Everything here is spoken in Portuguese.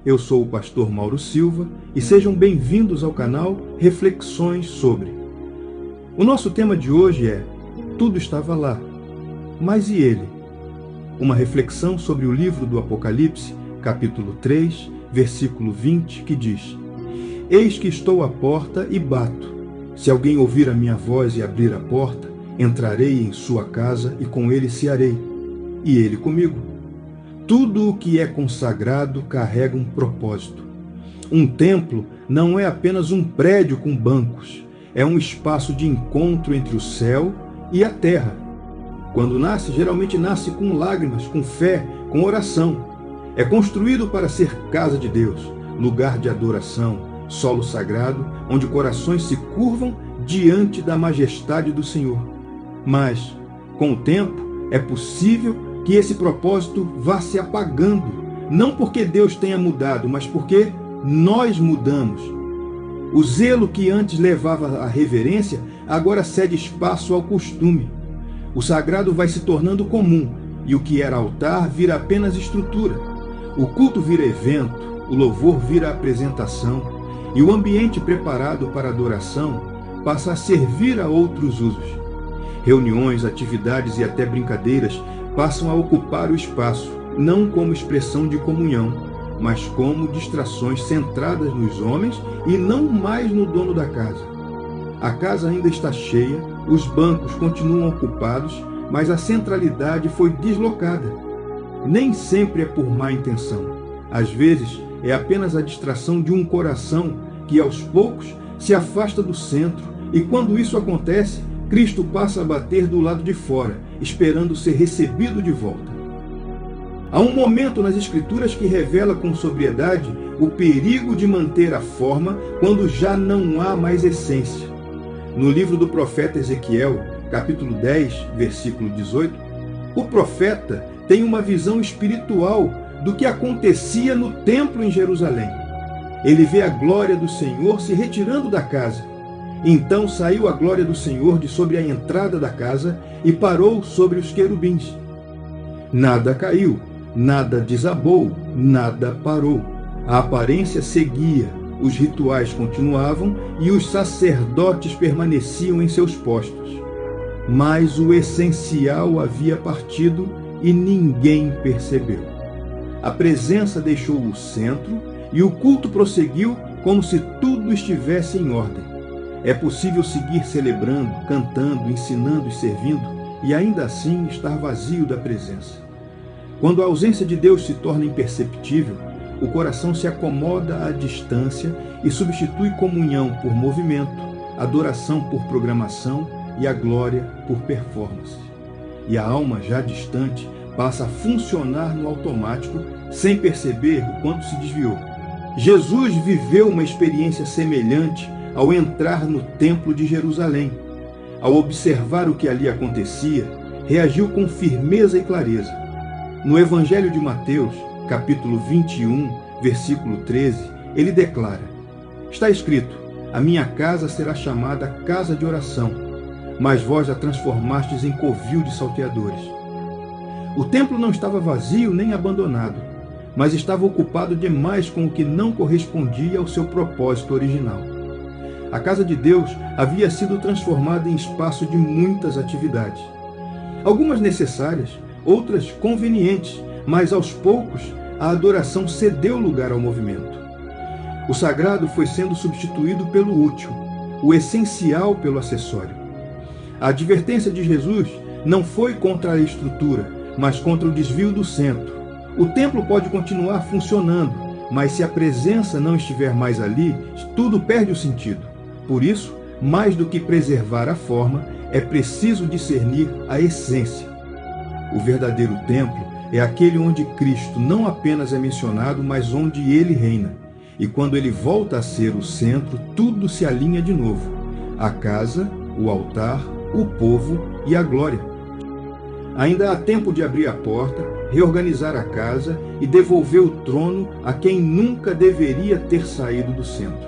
Eu sou o pastor Mauro Silva e sejam bem-vindos ao canal Reflexões sobre. O nosso tema de hoje é Tudo estava lá, mas e ele? Uma reflexão sobre o livro do Apocalipse, capítulo 3, versículo 20, que diz: Eis que estou à porta e bato. Se alguém ouvir a minha voz e abrir a porta, entrarei em sua casa e com ele cearei, e ele comigo. Tudo o que é consagrado carrega um propósito. Um templo não é apenas um prédio com bancos, é um espaço de encontro entre o céu e a terra. Quando nasce, geralmente nasce com lágrimas, com fé, com oração. É construído para ser casa de Deus, lugar de adoração, solo sagrado, onde corações se curvam diante da majestade do Senhor. Mas, com o tempo, é possível que esse propósito vá se apagando, não porque Deus tenha mudado, mas porque nós mudamos. O zelo que antes levava à reverência, agora cede espaço ao costume. O sagrado vai se tornando comum, e o que era altar vira apenas estrutura. O culto vira evento, o louvor vira apresentação, e o ambiente preparado para adoração passa a servir a outros usos. Reuniões, atividades e até brincadeiras passam a ocupar o espaço, não como expressão de comunhão, mas como distrações centradas nos homens e não mais no dono da casa. A casa ainda está cheia, os bancos continuam ocupados, mas a centralidade foi deslocada. Nem sempre é por má intenção. Às vezes, é apenas a distração de um coração que, aos poucos, se afasta do centro, e quando isso acontece, Cristo passa a bater do lado de fora, esperando ser recebido de volta. Há um momento nas Escrituras que revela com sobriedade o perigo de manter a forma quando já não há mais essência. No livro do profeta Ezequiel, capítulo 10, versículo 18, o profeta tem uma visão espiritual do que acontecia no templo em Jerusalém. Ele vê a glória do Senhor se retirando da casa. Então saiu a glória do Senhor de sobre a entrada da casa e parou sobre os querubins. Nada caiu, nada desabou, nada parou. A aparência seguia, os rituais continuavam e os sacerdotes permaneciam em seus postos. Mas o essencial havia partido e ninguém percebeu. A presença deixou o centro e o culto prosseguiu como se tudo estivesse em ordem. É possível seguir celebrando, cantando, ensinando e servindo e ainda assim estar vazio da presença. Quando a ausência de Deus se torna imperceptível, o coração se acomoda à distância e substitui comunhão por movimento, adoração por programação e a glória por performance. E a alma, já distante, passa a funcionar no automático sem perceber o quanto se desviou. Jesus viveu uma experiência semelhante ao entrar no templo de Jerusalém. Ao observar o que ali acontecia, reagiu com firmeza e clareza. No Evangelho de Mateus, capítulo 21, versículo 13, ele declara: Está escrito, a minha casa será chamada casa de oração, mas vós a transformastes em covil de salteadores. O templo não estava vazio nem abandonado, mas estava ocupado demais com o que não correspondia ao seu propósito original. A casa de Deus havia sido transformada em espaço de muitas atividades. Algumas necessárias, outras convenientes, mas aos poucos a adoração cedeu lugar ao movimento. O sagrado foi sendo substituído pelo útil, o essencial pelo acessório. A advertência de Jesus não foi contra a estrutura, mas contra o desvio do centro. O templo pode continuar funcionando, mas se a presença não estiver mais ali, tudo perde o sentido. Por isso, mais do que preservar a forma, é preciso discernir a essência. O verdadeiro templo é aquele onde Cristo não apenas é mencionado, mas onde ele reina. E quando ele volta a ser o centro, tudo se alinha de novo. A casa, o altar, o povo e a glória. Ainda há tempo de abrir a porta, reorganizar a casa e devolver o trono a quem nunca deveria ter saído do centro.